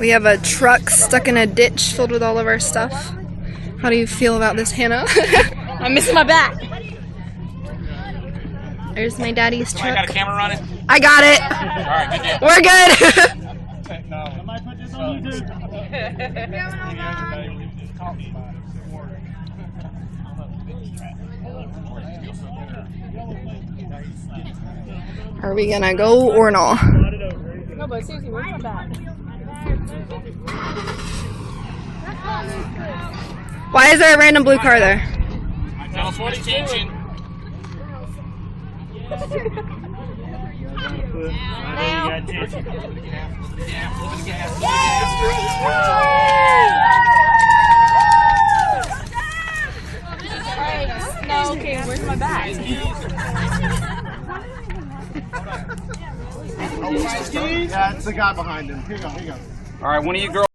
We have a truck stuck in a ditch filled with all of our stuff. How do you feel about this, Hannah? I'm missing my back. There's my daddy's truck. I got a camera running? I got it. Alright, good deal. We're good. I might put this on YouTube. Are we gonna go or not? No, but seriously, where's my back? Why is there a random blue car there? Tell us what attention. No, okay, where's my back? Yeah, it's the guy behind him. Here you go, here you go. Alright, one of you girls.